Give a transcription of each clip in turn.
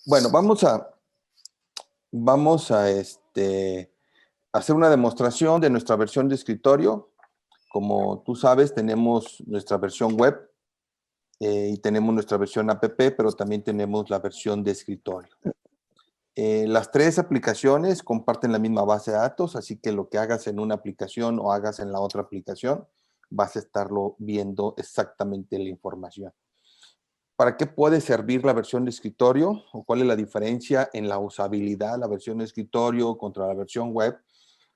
Bueno, hacer una demostración de nuestra versión de escritorio. Como tú sabes, tenemos nuestra versión web y tenemos nuestra versión app, pero también tenemos la versión de escritorio. Las tres aplicaciones comparten la misma base de datos, así que lo que hagas en una aplicación o hagas en la otra aplicación, vas a estarlo viendo exactamente la información. ¿Para qué puede servir la versión de escritorio? ¿O cuál es la diferencia en la usabilidad, la versión de escritorio contra la versión web?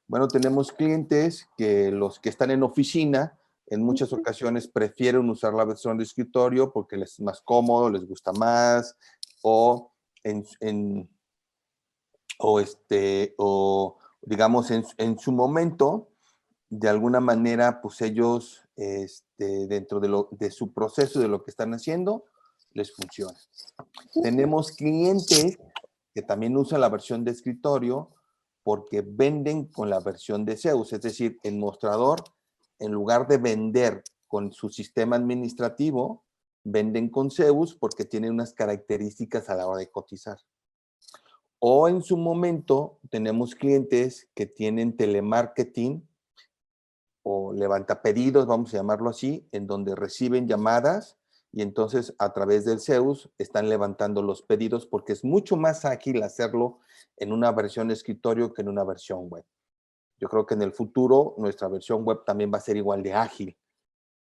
Bueno, tenemos clientes que los que están en oficina, en muchas ocasiones prefieren usar la versión de escritorio porque les es más cómodo, les gusta más, o en, en o digamos en su momento, de alguna manera, pues ellos, dentro de su proceso, de lo que están haciendo, les funciona. Tenemos clientes que también usan la versión de escritorio porque venden con la versión de Zeus, es decir, el mostrador, en lugar de vender con su sistema administrativo, venden con Zeus porque tiene unas características a la hora de cotizar. O en su momento tenemos clientes que tienen telemarketing o levantapedidos, vamos a llamarlo así, en donde reciben llamadas y entonces a través del Zeus están levantando los pedidos porque es mucho más ágil hacerlo en una versión de escritorio que en una versión web. Yo creo que en el futuro nuestra versión web también va a ser igual de ágil,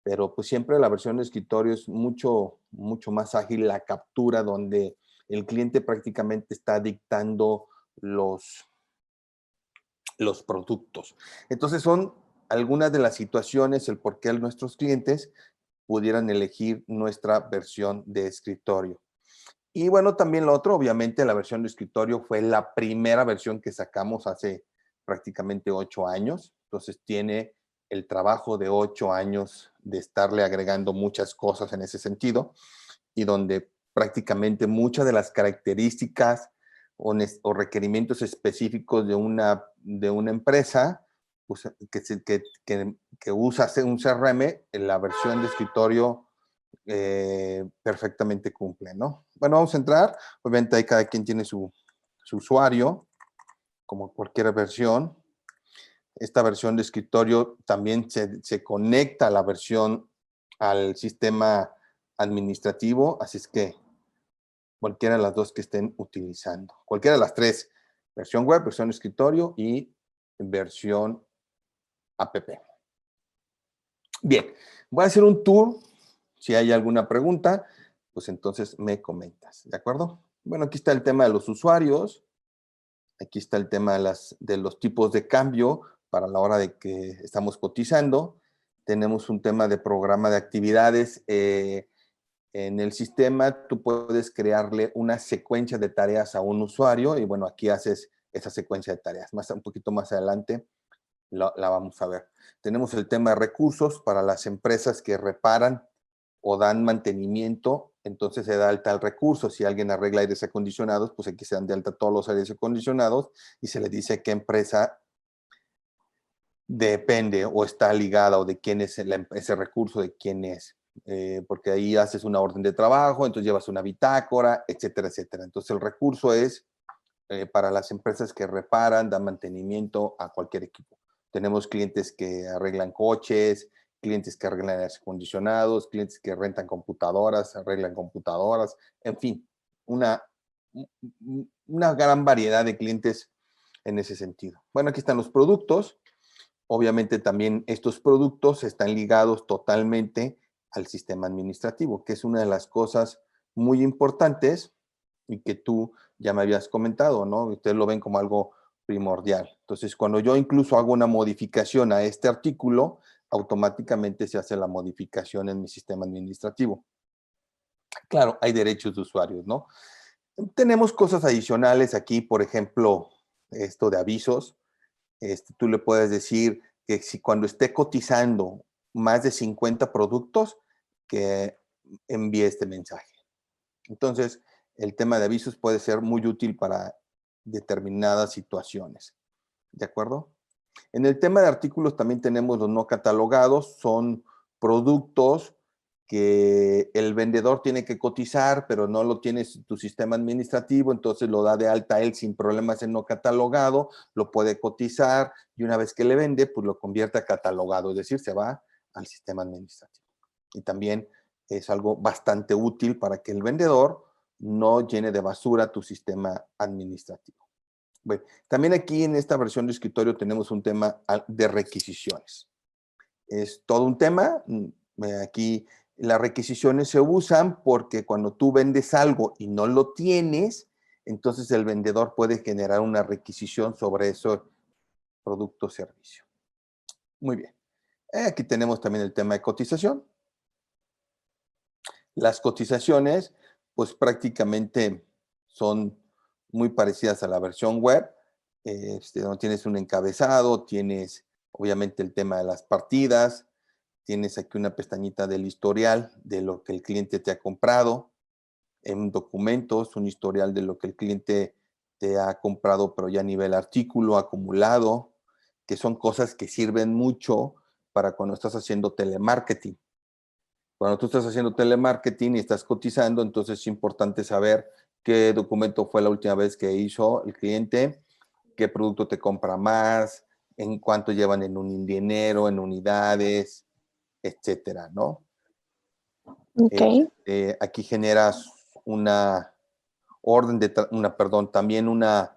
pero pues siempre la versión de escritorio es mucho más ágil la captura donde el cliente prácticamente está dictando los productos. Entonces son algunas de las situaciones, el por qué nuestros clientes pudieran elegir nuestra versión de escritorio. Y bueno, también lo otro, obviamente la versión de escritorio fue la primera versión que sacamos hace prácticamente 8 años. Entonces tiene el trabajo de 8 años de estarle agregando muchas cosas en ese sentido y donde prácticamente muchas de las características o requerimientos específicos de una empresa pues, que usa un CRM, en la versión de escritorio perfectamente cumple, ¿no? Bueno, vamos a entrar. Obviamente ahí cada quien tiene su usuario, como cualquier versión. Esta versión de escritorio también se conecta a la versión, al sistema administrativo, así es que cualquiera de las dos que estén utilizando. Cualquiera de las tres, versión web, versión escritorio y versión app. Bien, voy a hacer un tour. Si hay alguna pregunta, pues entonces me comentas, ¿de acuerdo? Bueno, aquí está el tema de los usuarios. Aquí está el tema de los tipos de cambio para la hora de que estamos cotizando. Tenemos un tema de programa de actividades. En el sistema tú puedes crearle una secuencia de tareas a un usuario y bueno, aquí haces esa secuencia de tareas. Un poquito más adelante la vamos a ver. Tenemos el tema de recursos para las empresas que reparan o dan mantenimiento, entonces se da alta el recurso. Si alguien arregla aires acondicionados, pues aquí se dan de alta todos los aires acondicionados y se le dice qué empresa depende o está ligada o de quién es ese recurso, de quién es. Porque ahí haces una orden de trabajo, entonces llevas una bitácora, etcétera, etcétera. Entonces el recurso es para las empresas que reparan, dan mantenimiento a cualquier equipo. Tenemos clientes que arreglan coches, clientes que arreglan aires acondicionados, clientes que rentan computadoras, arreglan computadoras, en fin, una, una gran variedad de clientes en ese sentido. Bueno, aquí están los productos. Obviamente también estos productos están ligados totalmente al sistema administrativo, que es una de las cosas muy importantes y que tú ya me habías comentado, ¿no? Ustedes lo ven como algo primordial. Entonces, cuando yo incluso hago una modificación a este artículo, automáticamente se hace la modificación en mi sistema administrativo. Claro, hay derechos de usuarios, ¿no? Tenemos cosas adicionales aquí, por ejemplo, esto de avisos. Tú le puedes decir que si cuando esté cotizando más de 50 productos, que envíe este mensaje. Entonces, el tema de avisos puede ser muy útil para determinadas situaciones. ¿De acuerdo? En el tema de artículos también tenemos los no catalogados, son productos que el vendedor tiene que cotizar, pero no lo tienes en tu sistema administrativo, entonces lo da de alta él sin problemas en no catalogado, lo puede cotizar y una vez que le vende, pues lo convierte a catalogado, es decir, se va al sistema administrativo. Y también es algo bastante útil para que el vendedor no llene de basura tu sistema administrativo. Bueno, también aquí en esta versión de escritorio tenemos un tema de requisiciones. Es todo un tema. Aquí las requisiciones se usan porque cuando tú vendes algo y no lo tienes, entonces el vendedor puede generar una requisición sobre ese producto o servicio. Muy bien. Aquí tenemos también el tema de cotización. Las cotizaciones, pues prácticamente son muy parecidas a la versión web, donde tienes un encabezado, tienes obviamente el tema de las partidas, tienes aquí una pestañita del historial de lo que el cliente te ha comprado, en documentos, un historial de lo que el cliente te ha comprado, pero ya a nivel artículo, acumulado, que son cosas que sirven mucho para cuando estás haciendo telemarketing. Cuando tú estás haciendo telemarketing y estás cotizando, entonces es importante saber qué documento fue la última vez que hizo el cliente, qué producto te compra más, en cuánto llevan en un dinero, en unidades, etcétera, ¿no? Ok. Aquí generas una orden de, también una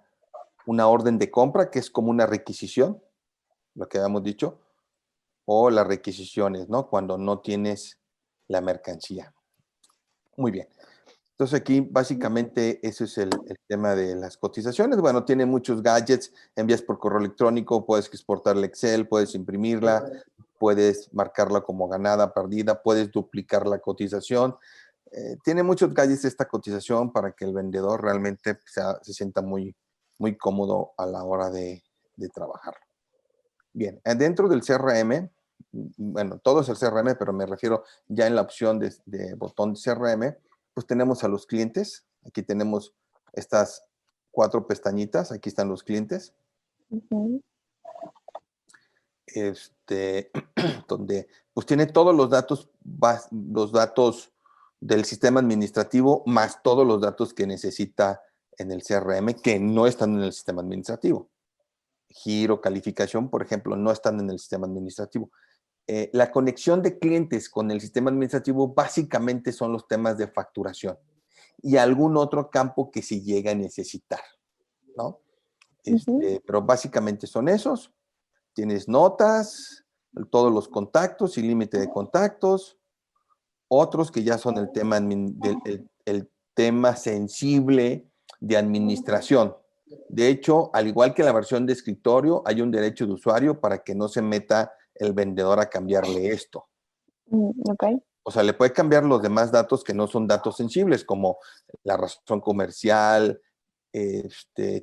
orden de compra que es como una requisición, lo que habíamos dicho, o las requisiciones, ¿no? Cuando no tienes la mercancía. Muy bien. Entonces aquí básicamente ese es el tema de las cotizaciones. Bueno, tiene muchos gadgets, envías por correo electrónico, puedes exportarle Excel, puedes imprimirla, puedes marcarla como ganada, perdida, puedes duplicar la cotización. Tiene muchos gadgets esta cotización para que el vendedor realmente se sienta muy, muy cómodo a la hora de trabajar. Bien, dentro del CRM, bueno, todo es el CRM, pero me refiero ya en la opción de botón de CRM, pues tenemos a los clientes. Aquí tenemos estas 4 pestañitas. Aquí están los clientes. Ujú. Donde pues tiene todos los datos del sistema administrativo más todos los datos que necesita en el CRM que no están en el sistema administrativo. Giro, calificación, por ejemplo, no están en el sistema administrativo. La conexión de clientes con el sistema administrativo básicamente son los temas de facturación y algún otro campo que se llega a necesitar, ¿no? Ujú. Pero básicamente son esos. Tienes notas, todos los contactos y límite de contactos, otros que ya son el tema, el tema sensible de administración. De hecho, al igual que la versión de escritorio, hay un derecho de usuario para que no se meta el vendedor a cambiarle esto. Ok. O sea, le puede cambiar los demás datos que no son datos sensibles, como la razón comercial,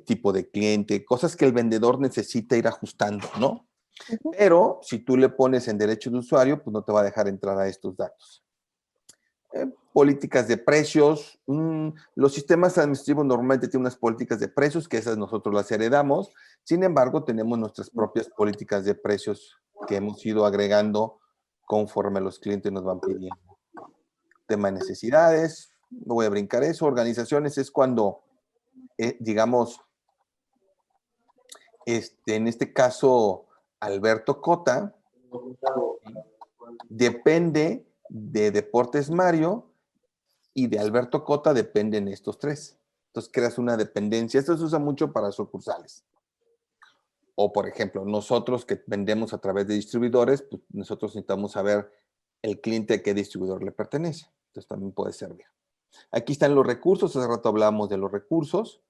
tipo de cliente, cosas que el vendedor necesita ir ajustando, ¿no? Ujú. Pero si tú le pones en derecho de usuario, pues no te va a dejar entrar a estos datos. Políticas de precios. Los sistemas administrativos normalmente tienen unas políticas de precios, que esas nosotros las heredamos. Sin embargo, tenemos nuestras propias políticas de precios que hemos ido agregando conforme los clientes nos van pidiendo. Tema de necesidades, no voy a brincar eso. Organizaciones es cuando, digamos, en este caso, Alberto Cota, depende de Deportes Mario y de Alberto Cota dependen estos 3. Entonces creas una dependencia. Esto se usa mucho para sucursales. O, por ejemplo, nosotros que vendemos a través de distribuidores, pues nosotros necesitamos saber el cliente a qué distribuidor le pertenece. Entonces también puede servir. Aquí están los recursos. Hace rato hablábamos de los recursos,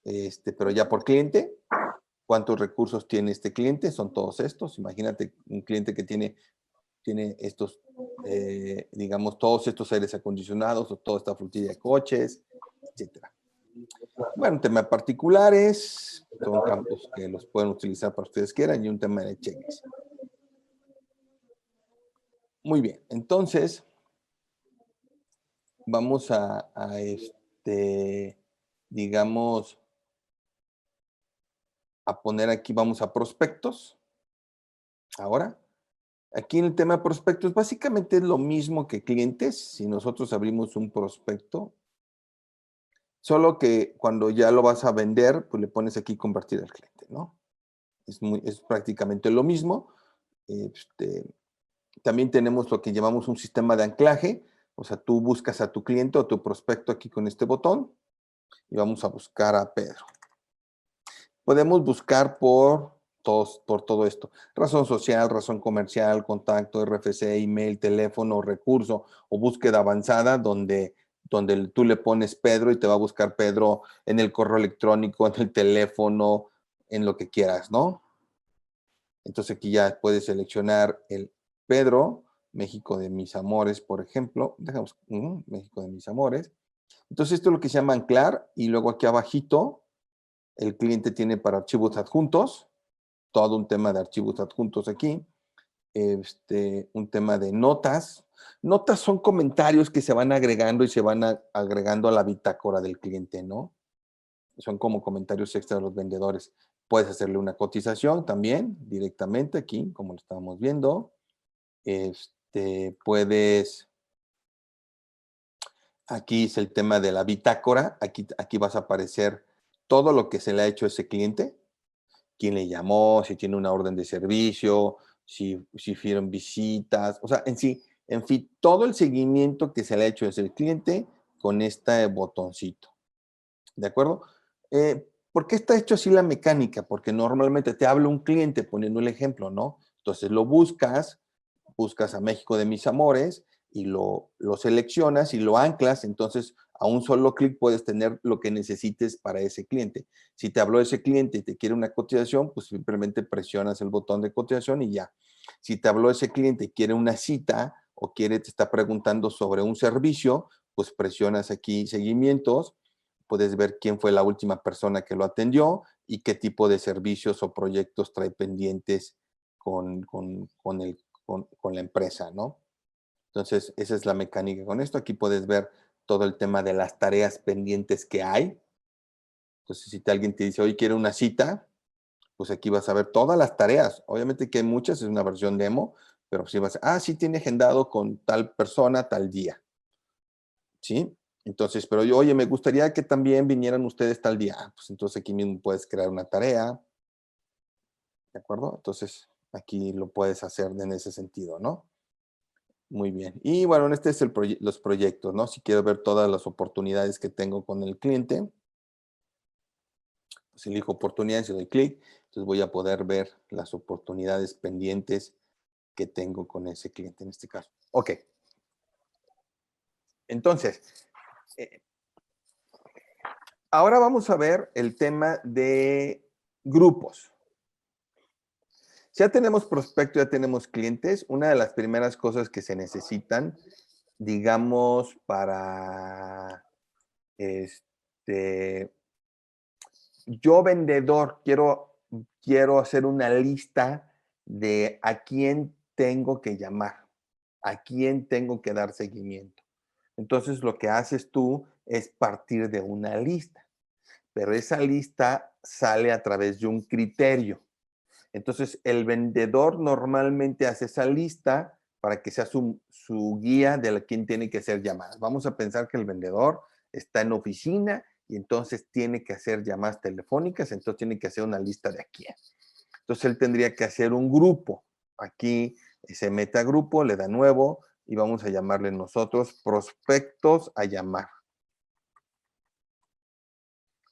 pero ya por cliente. ¿Cuántos recursos tiene este cliente? Son todos estos. Imagínate un cliente que tiene estos, digamos, todos estos aires acondicionados o toda esta flotilla de coches, etcétera. Bueno, un tema de particulares, son campos que los pueden utilizar para ustedes quieran y un tema de checklist. Muy bien, entonces vamos digamos, a poner aquí, vamos a prospectos. Ahora, Aquí en el tema de prospectos, básicamente es lo mismo que clientes. Si nosotros abrimos un prospecto, solo que cuando ya lo vas a vender, pues le pones aquí convertir al cliente, ¿no? Es prácticamente lo mismo. Este, también tenemos lo que llamamos un sistema de anclaje. O sea, tú buscas a tu cliente o tu prospecto aquí con este botón y vamos a buscar a Pedro. Podemos buscar por todo esto. Razón social, razón comercial, contacto, RFC, email, teléfono, recurso o búsqueda avanzada donde tú le pones Pedro y te va a buscar Pedro en el correo electrónico, en el teléfono, en lo que quieras, ¿no? Entonces aquí ya puedes seleccionar el Pedro, México de mis amores, por ejemplo. Dejamos México de mis amores. Entonces esto es lo que se llama anclar y luego aquí abajito el cliente tiene para archivos adjuntos, todo un tema de archivos adjuntos aquí, un tema de notas. Notas son comentarios que se van agregando y se van agregando a la bitácora del cliente, ¿no? Son como comentarios extra de los vendedores. Puedes hacerle una cotización también directamente aquí, como lo estábamos viendo. Puedes, aquí es el tema de la bitácora. Aquí vas a aparecer todo lo que se le ha hecho a ese cliente, quién le llamó, si tiene una orden de servicio, si fueron visitas, o sea, en fin, todo el seguimiento que se le ha hecho desde el cliente con este botoncito. ¿De acuerdo? ¿Por qué está hecho así la mecánica? Porque normalmente te habla un cliente poniendo el ejemplo, ¿no? Entonces lo buscas a México de mis amores y lo seleccionas y lo anclas, entonces a un solo clic puedes tener lo que necesites para ese cliente. Si te habló ese cliente y te quiere una cotización, pues simplemente presionas el botón de cotización y ya. Si te habló ese cliente y quiere una cita o te está preguntando sobre un servicio, pues presionas aquí seguimientos, puedes ver quién fue la última persona que lo atendió y qué tipo de servicios o proyectos trae pendientes con la empresa, ¿no? Entonces, esa es la mecánica con esto. Aquí puedes ver todo el tema de las tareas pendientes que hay. Entonces, si alguien te dice, hoy quiere una cita, pues aquí vas a ver todas las tareas. Obviamente que hay muchas, es una versión demo, pero si vas, sí tiene agendado con tal persona, tal día, ¿sí? Entonces, pero yo, oye, me gustaría que también vinieran ustedes tal día. Pues entonces aquí mismo puedes crear una tarea, ¿de acuerdo? Entonces, aquí lo puedes hacer en ese sentido, ¿no? Muy bien. Y bueno, este es los proyectos, ¿no? Si quiero ver todas las oportunidades que tengo con el cliente, pues elijo oportunidades y doy clic. Entonces voy a poder ver las oportunidades pendientes que tengo con ese cliente en este caso. Ok. Entonces, eh, ahora vamos a ver el tema de grupos. Si ya tenemos prospecto, ya tenemos clientes, una de las primeras cosas que se necesitan, digamos, para yo vendedor quiero hacer una lista de a quién tengo que llamar, a quién tengo que dar seguimiento. Entonces, lo que haces tú es partir de una lista, pero esa lista sale a través de un criterio. Entonces, el vendedor normalmente hace esa lista para que sea su guía de quién tiene que hacer llamadas. Vamos a pensar que el vendedor está en oficina y entonces tiene que hacer llamadas telefónicas, entonces tiene que hacer una lista de a quién. Entonces, él tendría que hacer un grupo. Aquí se mete a grupo, le da nuevo y vamos a llamarle nosotros prospectos a llamar.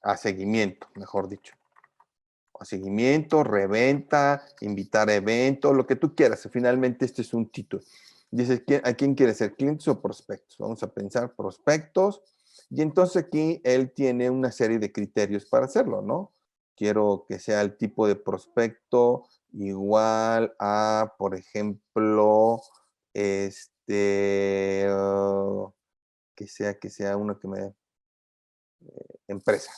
A seguimiento, mejor dicho. A seguimiento, reventa, invitar a eventos, lo que tú quieras. Finalmente, este es un título. Dices, ¿a quién quiere ser? ¿Clientes o prospectos? Vamos a pensar prospectos. Y entonces aquí él tiene una serie de criterios para hacerlo, ¿no? Quiero que sea el tipo de prospecto igual a, por ejemplo, que sea uno que me empresa.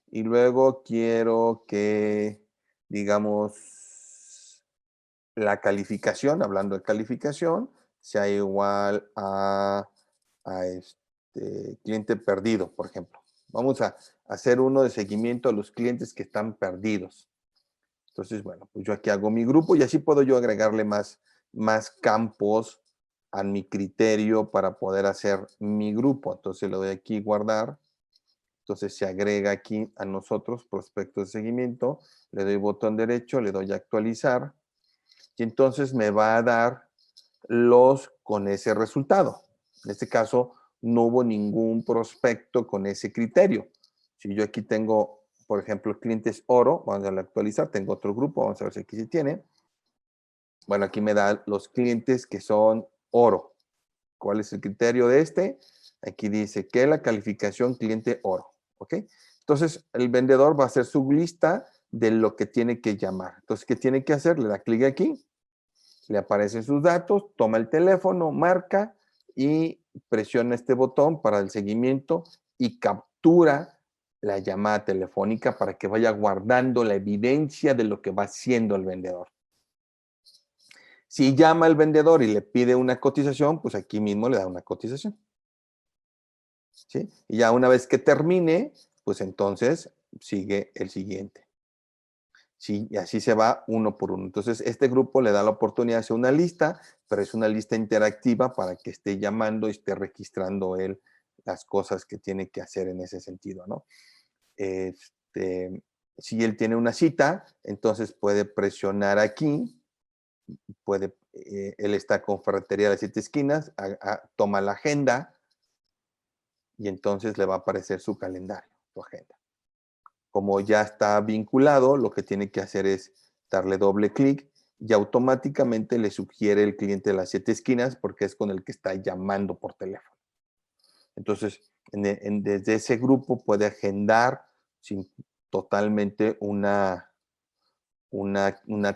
Y luego quiero que, digamos, la calificación, hablando de calificación, sea igual a cliente perdido, por ejemplo. Vamos a hacer uno de seguimiento a los clientes que están perdidos. Entonces, bueno, pues yo aquí hago mi grupo y así puedo yo agregarle más campos a mi criterio para poder hacer mi grupo. Entonces le doy aquí guardar. Entonces se agrega aquí a nosotros prospectos de seguimiento. Le doy botón derecho, le doy actualizar. Y entonces me va a dar los con ese resultado. En este caso, no hubo ningún prospecto con ese criterio. Si yo aquí tengo, por ejemplo, clientes oro, vamos a darle a actualizar, tengo otro grupo, vamos a ver si aquí se tiene. Bueno, aquí me da los clientes que son oro. ¿Cuál es el criterio de este? Aquí dice que la calificación cliente oro, ¿ok? Entonces, el vendedor va a hacer su lista de lo que tiene que llamar. Entonces, ¿qué tiene que hacer? Le da clic aquí, le aparecen sus datos, toma el teléfono, marca y presiona este botón para el seguimiento y captura la llamada telefónica para que vaya guardando la evidencia de lo que va haciendo el vendedor. Si llama el vendedor y le pide una cotización, pues aquí mismo le da una cotización. ¿Sí? Y ya una vez que termine, pues entonces sigue el siguiente. Sí, y así se va uno por uno. Entonces, este grupo le da la oportunidad de hacer una lista, pero es una lista interactiva para que esté llamando y esté registrando él las cosas que tiene que hacer en ese sentido, ¿no? Si él tiene una cita, entonces puede presionar aquí, él está con Ferretería de las Siete Esquinas, toma la agenda y entonces le va a aparecer su calendario, su agenda. Como ya está vinculado, lo que tiene que hacer es darle doble clic y automáticamente le sugiere el cliente de las Siete Esquinas porque es con el que está llamando por teléfono. Entonces, desde ese grupo puede agendar totalmente una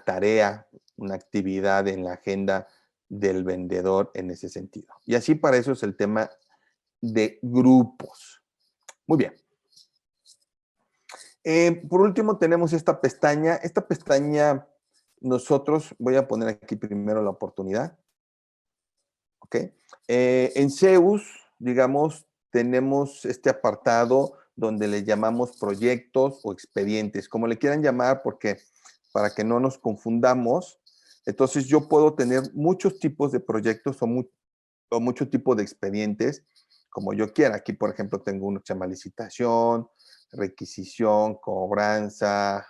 tarea, una actividad en la agenda del vendedor en ese sentido. Y así para eso es el tema de grupos. Muy bien. Por último, tenemos esta pestaña. Esta pestaña, nosotros, voy a poner aquí primero la oportunidad. ¿Ok? En Zeus, digamos, tenemos este apartado donde le llamamos proyectos o expedientes, como le quieran llamar, porque para que no nos confundamos. Entonces, yo puedo tener muchos tipos de proyectos o muchos tipos de expedientes, como yo quiera. Aquí, por ejemplo, tengo uno que se llama licitación, requisición, cobranza,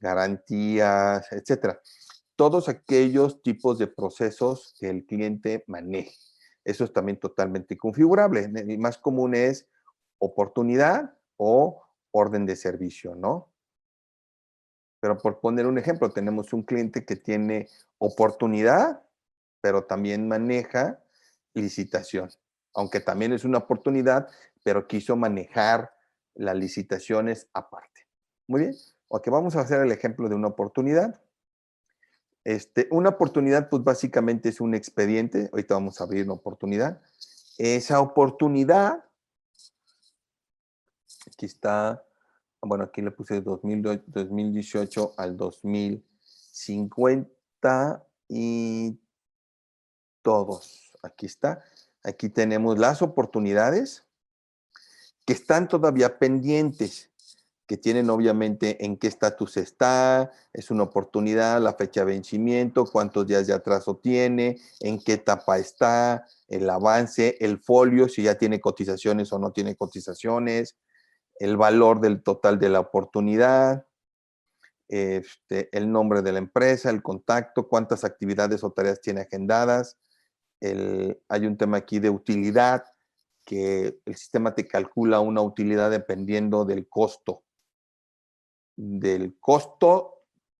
garantías, etcétera. Todos aquellos tipos de procesos que el cliente maneje. Eso es también totalmente configurable. El más común es oportunidad o orden de servicio, ¿no? Pero por poner un ejemplo, tenemos un cliente que tiene oportunidad, pero también maneja licitación. Aunque también es una oportunidad, pero quiso manejar las licitaciones aparte. Muy bien. Ok, vamos a hacer el ejemplo de una oportunidad. Una oportunidad, pues básicamente es un expediente. Ahorita vamos a abrir una oportunidad. Esa oportunidad, aquí está, bueno, aquí le puse 2018 al 2050 y todos. Aquí está. Aquí tenemos las oportunidades que están todavía pendientes, que tienen obviamente en qué estatus está, es una oportunidad, la fecha de vencimiento, cuántos días de atraso tiene, en qué etapa está, el avance, el folio, si ya tiene cotizaciones o no tiene cotizaciones, el valor del total de la oportunidad, el nombre de la empresa, el contacto, cuántas actividades o tareas tiene agendadas. Hay un tema aquí de utilidad, que el sistema te calcula una utilidad dependiendo del costo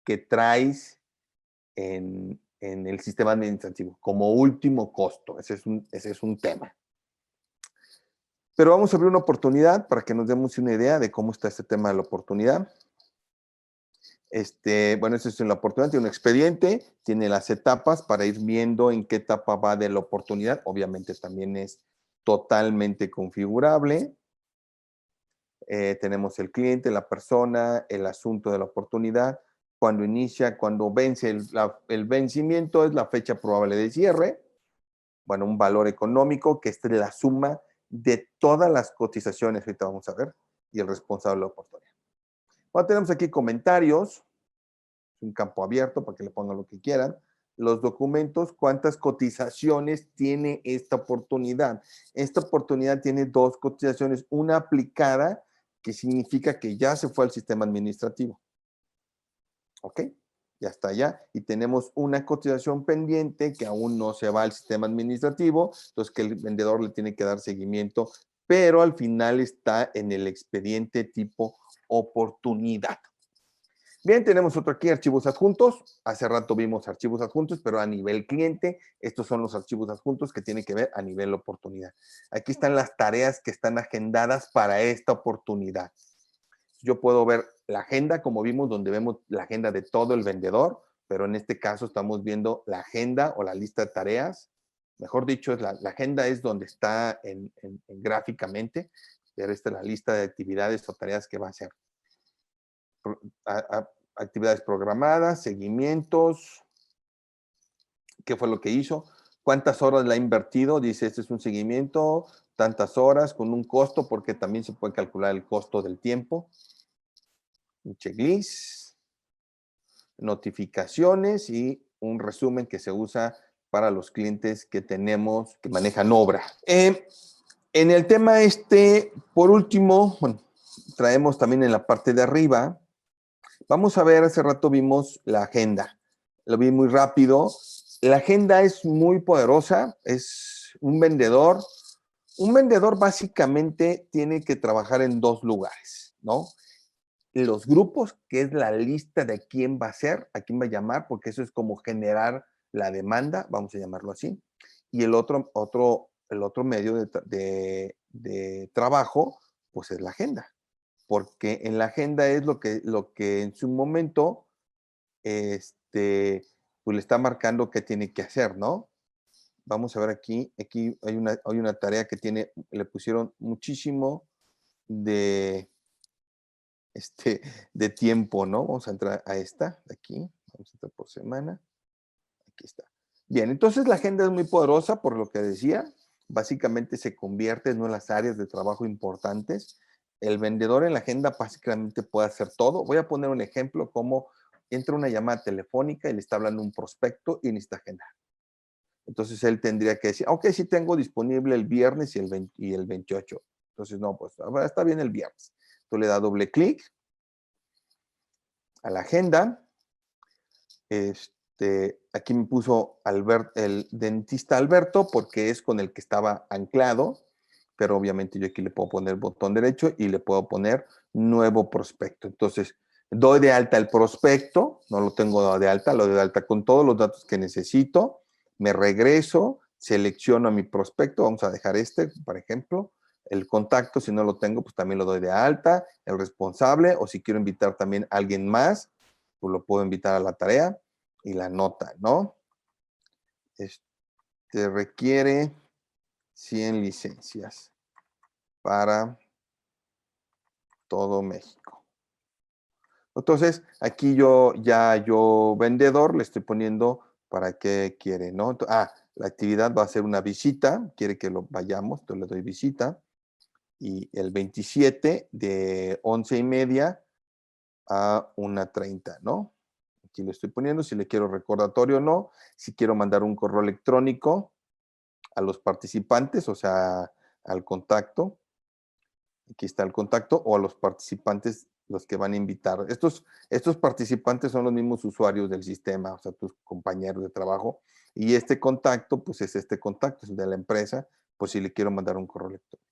que traes en el sistema administrativo, como último costo. Ese es un tema. Pero vamos a abrir una oportunidad para que nos demos una idea de cómo está este tema de la oportunidad. Bueno, esta es una oportunidad, tiene un expediente, tiene las etapas para ir viendo en qué etapa va de la oportunidad. Obviamente también es totalmente configurable. Tenemos el cliente, la persona, el asunto de la oportunidad, cuando inicia, cuando vence el vencimiento es la fecha probable de cierre, bueno, un valor económico que es la suma de todas las cotizaciones, ahorita vamos a ver, y el responsable de la oportunidad. Bueno, tenemos aquí comentarios, es un campo abierto para que le pongan lo que quieran. Los documentos, ¿cuántas cotizaciones tiene esta oportunidad? Esta oportunidad tiene 2 cotizaciones, una aplicada, que significa que ya se fue al sistema administrativo. ¿Ok? Ya está allá. Y tenemos una cotización pendiente que aún no se va al sistema administrativo, entonces que el vendedor le tiene que dar seguimiento, pero al final está en el expediente tipo oportunidad. Bien, tenemos otro aquí, archivos adjuntos. Hace rato vimos archivos adjuntos, pero a nivel cliente. Estos son los archivos adjuntos que tienen que ver a nivel oportunidad. Aquí están las tareas que están agendadas para esta oportunidad. Yo puedo ver la agenda, como vimos, donde vemos la agenda de todo el vendedor, pero en este caso estamos viendo la agenda o la lista de tareas. Mejor dicho, la agenda es donde está gráficamente, pero esta es la lista de actividades o tareas que va a hacer. Actividades programadas, seguimientos, qué fue lo que hizo, cuántas horas la ha invertido, dice, este es un seguimiento, tantas horas con un costo, porque también se puede calcular el costo del tiempo. Un checklist, notificaciones y un resumen que se usa para los clientes que tenemos que manejan obra. En el tema por último, bueno, traemos también en la parte de arriba. Vamos a ver, hace rato vimos la agenda. Lo vi muy rápido. La agenda es muy poderosa. Es un vendedor. Un vendedor básicamente tiene que trabajar en 2 lugares, ¿no? Los grupos, que es la lista de quién va a ser, a quién va a llamar, porque eso es como generar la demanda, vamos a llamarlo así. Y el otro medio de trabajo, pues es la agenda. Porque en la agenda es lo que en su momento pues le está marcando qué tiene que hacer, ¿no? Vamos a ver aquí hay una tarea que le pusieron muchísimo de tiempo, ¿no? Vamos a entrar a esta, de aquí, vamos a entrar por semana, aquí está. Bien, entonces la agenda es muy poderosa, por lo que decía, básicamente se convierte en una de las áreas de trabajo importantes. El vendedor en la agenda básicamente puede hacer todo. Voy a poner un ejemplo, como entra una llamada telefónica y le está hablando un prospecto y necesita agendar. Entonces él tendría que decir, ok, sí tengo disponible el viernes y el 28. Entonces, no, pues está bien el viernes. Tú le das doble clic a la agenda. Aquí me puso el dentista Alberto porque es con el que estaba anclado, pero obviamente yo aquí le puedo poner botón derecho y le puedo poner nuevo prospecto. Entonces, doy de alta el prospecto, no lo tengo de alta, lo doy de alta con todos los datos que necesito, me regreso, selecciono a mi prospecto, vamos a dejar por ejemplo, el contacto, si no lo tengo, pues también lo doy de alta, el responsable, o si quiero invitar también a alguien más, pues lo puedo invitar a la tarea y la nota, ¿no? Requiere 100 licencias para todo México. Entonces, aquí yo vendedor, le estoy poniendo para qué quiere, ¿no? La actividad va a ser una visita, quiere que lo vayamos, entonces le doy visita. Y el 27 de 11:30 a 1:30, ¿no? Aquí lo estoy poniendo, si le quiero recordatorio o no, si quiero mandar un correo electrónico a los participantes, o sea, al contacto. Aquí está el contacto, o a los participantes, los que van a invitar. Estos participantes son los mismos usuarios del sistema, o sea, tus compañeros de trabajo. Y este contacto, pues es este contacto, es el de la empresa, pues si le quiero mandar un correo electrónico.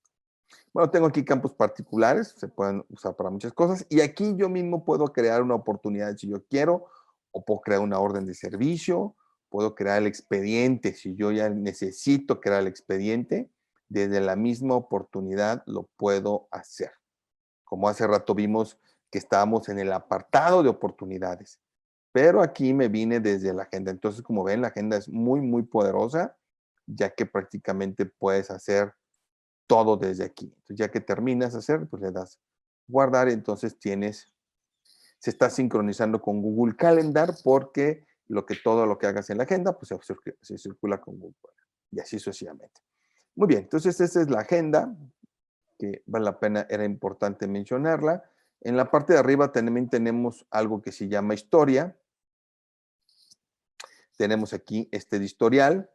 Bueno, tengo aquí campos particulares, se pueden usar para muchas cosas. Y aquí yo mismo puedo crear una oportunidad si yo quiero, o puedo crear una orden de servicio, puedo crear el expediente si yo ya necesito crear el expediente. Desde la misma oportunidad lo puedo hacer. Como hace rato vimos que estábamos en el apartado de oportunidades, pero aquí me vine desde la agenda. Entonces, como ven, la agenda es muy, muy poderosa, ya que prácticamente puedes hacer todo desde aquí. Entonces, ya que terminas de hacer, pues le das guardar y entonces se está sincronizando con Google Calendar porque todo lo que hagas en la agenda, pues se circula con Google y así sucesivamente. Muy bien, entonces esta es la agenda, que vale la pena, era importante mencionarla. En la parte de arriba también tenemos algo que se llama historia. tenemos aquí este historial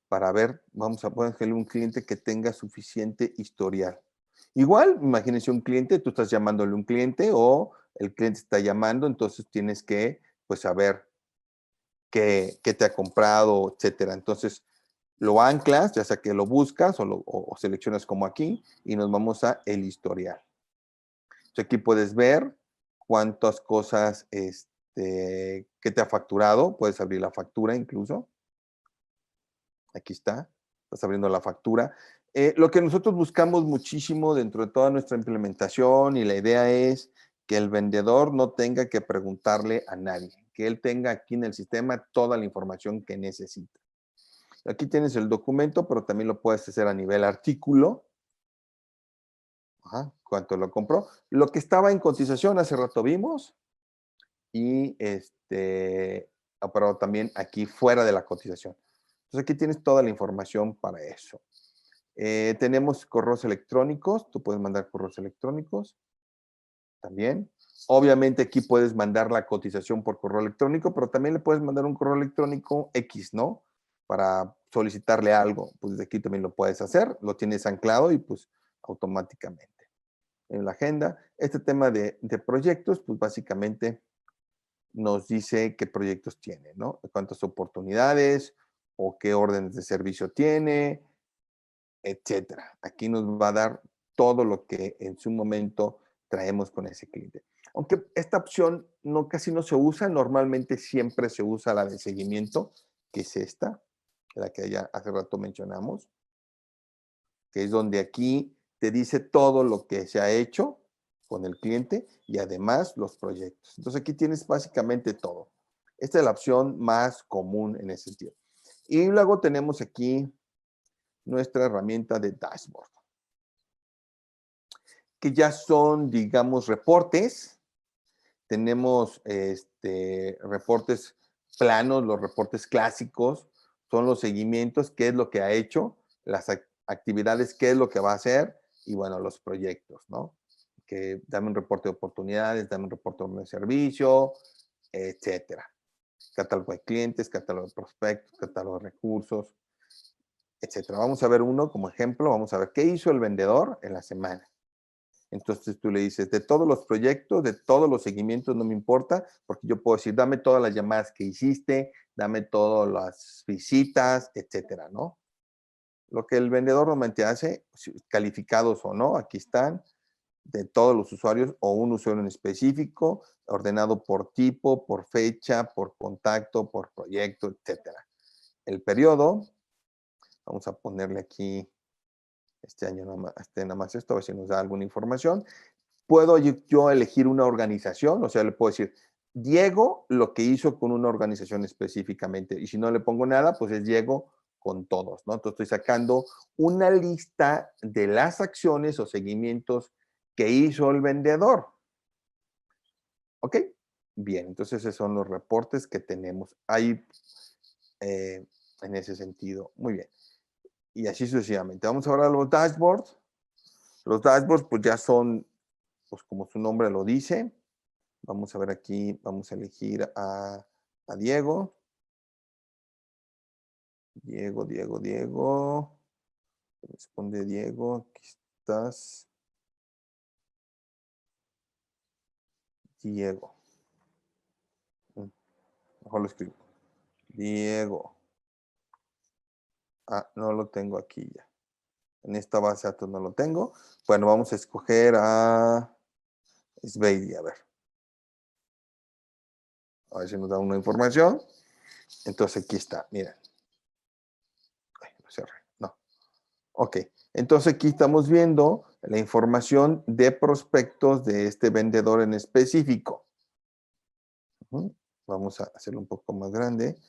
para ver, vamos a ponerle un cliente que tenga suficiente historial. Igual, imagínense un cliente, tú estás llamándole a un cliente o el cliente está llamando, entonces tienes que, pues, saber qué te ha comprado, etcétera. Entonces, lo anclas, ya sea que lo buscas o seleccionas como aquí, y nos vamos a el historial. Entonces, aquí puedes ver cuántas cosas, que te ha facturado, puedes abrir la factura incluso. Aquí está, estás abriendo la factura. Lo que nosotros buscamos muchísimo dentro de toda nuestra implementación y la idea es que el vendedor no tenga que preguntarle a nadie, que él tenga aquí en el sistema toda la información que necesita. Aquí tienes el documento, pero también lo puedes hacer a nivel artículo. Ajá, cuánto lo compró. Lo que estaba en cotización hace rato vimos y pero también aquí fuera de la cotización. Entonces aquí tienes toda la información para eso. Tenemos correos electrónicos, tú puedes mandar correos electrónicos también. Obviamente aquí puedes mandar la cotización por correo electrónico, pero también le puedes mandar un correo electrónico X, ¿no? Para solicitarle algo, pues desde aquí también lo puedes hacer, lo tienes anclado y pues automáticamente. En la agenda, este tema de proyectos, pues básicamente nos dice qué proyectos tiene, ¿no? Cuántas oportunidades o qué órdenes de servicio tiene, etcétera. Aquí nos va a dar todo lo que en su momento traemos con ese cliente. Aunque esta opción casi no se usa, normalmente siempre se usa la de seguimiento, que es esta, la que ya hace rato mencionamos, que es donde aquí te dice todo lo que se ha hecho con el cliente y además los proyectos. Entonces aquí tienes básicamente todo. Esta es la opción más común en ese sentido. Y luego tenemos aquí nuestra herramienta de dashboard, que ya son, digamos, reportes. Tenemos reportes planos, los reportes clásicos, son los seguimientos, qué es lo que ha hecho, las actividades, qué es lo que va a hacer, y bueno, los proyectos, ¿no? Que dame un reporte de oportunidades, dame un reporte de servicio, etcétera. Catálogo de clientes, catálogo de prospectos, catálogo de recursos, etcétera. Vamos a ver uno como ejemplo, vamos a ver qué hizo el vendedor en la semana. Entonces tú le dices, de todos los proyectos, de todos los seguimientos, no me importa, porque yo puedo decir, dame todas las llamadas que hiciste, dame todas las visitas, etcétera, ¿no? Lo que el vendedor normalmente hace, calificados o no, aquí están, de todos los usuarios o un usuario en específico, ordenado por tipo, por fecha, por contacto, por proyecto, etcétera. El periodo, vamos a ponerle aquí este año nada más esto, a ver si nos da alguna información. Puedo yo elegir una organización, o sea, le puedo decir, Diego, lo que hizo con una organización específicamente, y si no le pongo nada, pues es Diego con todos, ¿no? Entonces estoy sacando una lista de las acciones o seguimientos que hizo el vendedor. ¿Ok? Bien, entonces esos son los reportes que tenemos ahí en ese sentido. Muy bien. Y así sucesivamente. Vamos ahora a los dashboards. Los dashboards pues ya son, pues como su nombre lo dice. Vamos a ver aquí, vamos a elegir a Diego. Diego. Responde Diego, aquí estás. Diego. Mejor lo escribo. Diego. Ah, no lo tengo aquí ya. En esta base de datos no lo tengo. Bueno, vamos a escoger a Sveidi, a ver. A ver si nos da una información. Entonces aquí está, miren. Ay, lo cerré. No. Ok. Entonces aquí estamos viendo la información de prospectos de este vendedor en específico. Vamos a hacerlo un poco más grande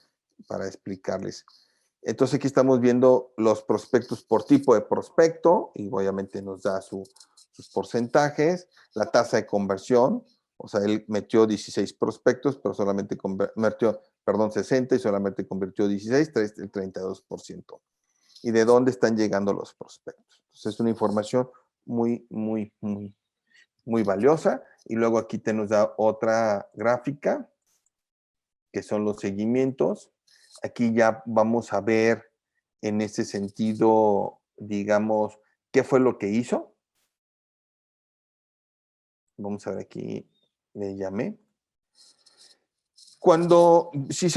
para explicarles. Entonces aquí estamos viendo los prospectos por tipo de prospecto y obviamente nos da sus porcentajes, la tasa de conversión, o sea, él metió 16 prospectos, pero solamente convirtió, 60 y solamente convirtió 16, el 32%. ¿Y de dónde están llegando los prospectos? Entonces es una información muy, muy, muy, muy valiosa. Y luego aquí te nos da otra gráfica, que son los seguimientos. Aquí ya vamos a ver en ese sentido, digamos, qué fue lo que hizo. Vamos a ver aquí, le llamé. Cuando, si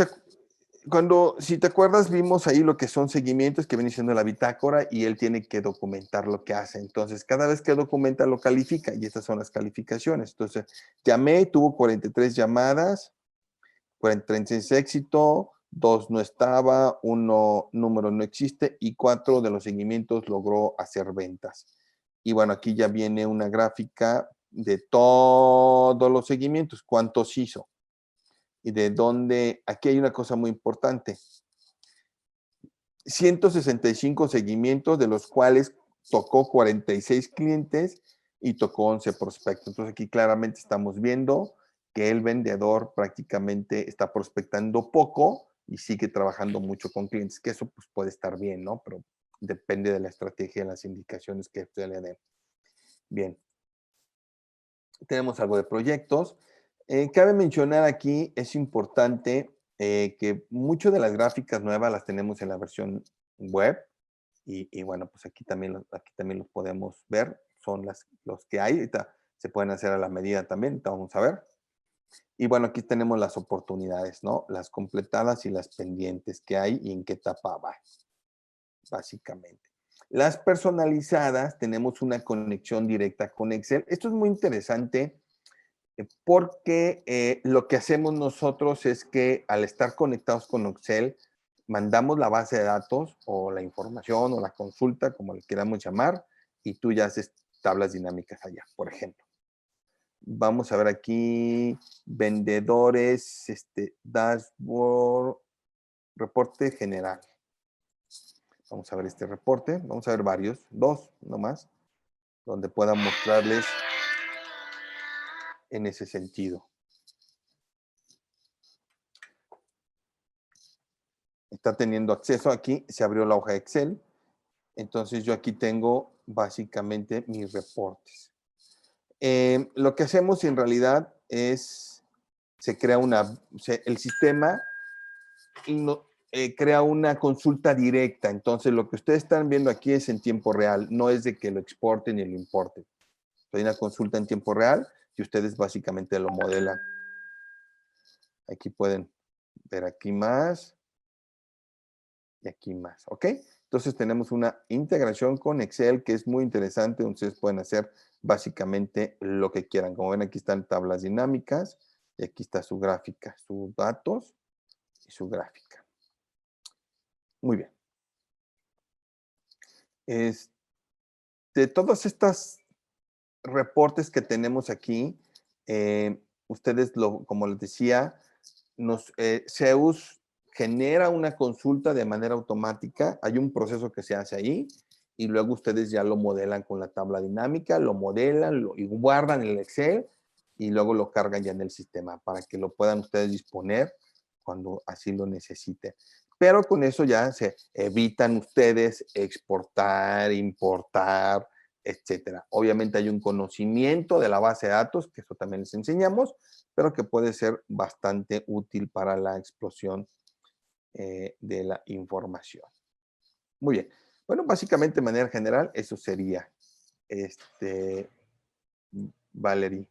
te acuerdas, vimos ahí lo que son seguimientos que viene siendo la bitácora y él tiene que documentar lo que hace. Entonces, cada vez que documenta, lo califica y estas son las calificaciones. Entonces, llamé, tuvo 43 llamadas, 43 éxito, 2 no estaba, 1 número no existe y 4 de los seguimientos logró hacer ventas. Y bueno, aquí ya viene una gráfica de todos los seguimientos, cuántos hizo y de dónde. Aquí hay una cosa muy importante. 165 seguimientos, de los cuales tocó 46 clientes y tocó 11 prospectos. Entonces aquí claramente estamos viendo que el vendedor prácticamente está prospectando poco y sigue trabajando mucho con clientes, que eso pues puede estar bien, ¿no? Pero depende de la estrategia y las indicaciones que usted le dé. Bien. Tenemos algo de proyectos. Cabe mencionar aquí, es importante que muchas de las gráficas nuevas las tenemos en la versión web y bueno, pues aquí también los podemos ver. Son los que hay. Ahorita se pueden hacer a la medida también. Ahorita vamos a ver. Y bueno, aquí tenemos las oportunidades, ¿no? Las completadas y las pendientes que hay y en qué etapa va, básicamente. Las personalizadas, tenemos una conexión directa con Excel. Esto es muy interesante porque lo que hacemos nosotros es que al estar conectados con Excel, mandamos la base de datos o la información o la consulta, como le queramos llamar, y tú ya haces tablas dinámicas allá, por ejemplo. Vamos a ver aquí, vendedores, dashboard, reporte general. Vamos a ver este reporte, vamos a ver varios, 2 nomás, donde pueda mostrarles en ese sentido. Está teniendo acceso aquí, se abrió la hoja de Excel. Entonces yo aquí tengo básicamente mis reportes. Lo que hacemos en realidad es, se crea el sistema crea una consulta directa. Entonces lo que ustedes están viendo aquí es en tiempo real, no es de que lo exporten y lo importen. Hay una consulta en tiempo real y ustedes básicamente lo modelan. Aquí pueden ver aquí más y aquí más, ¿ok? Entonces tenemos una integración con Excel que es muy interesante, donde ustedes pueden hacer básicamente lo que quieran. Como ven, aquí están tablas dinámicas y aquí está su gráfica, sus datos y su gráfica. Muy bien. De todos estos reportes que tenemos aquí, ustedes, como les decía, Zeus genera una consulta de manera automática. Hay un proceso que se hace ahí y luego ustedes ya lo modelan con la tabla dinámica, lo modelan y guardan en el Excel y luego lo cargan ya en el sistema para que lo puedan ustedes disponer cuando así lo necesiten. Pero con eso ya se evitan ustedes exportar, importar, etcétera. Obviamente hay un conocimiento de la base de datos, que eso también les enseñamos, pero que puede ser bastante útil para la explosión de la información. Muy bien. Bueno, básicamente de manera general, eso sería, Valerie.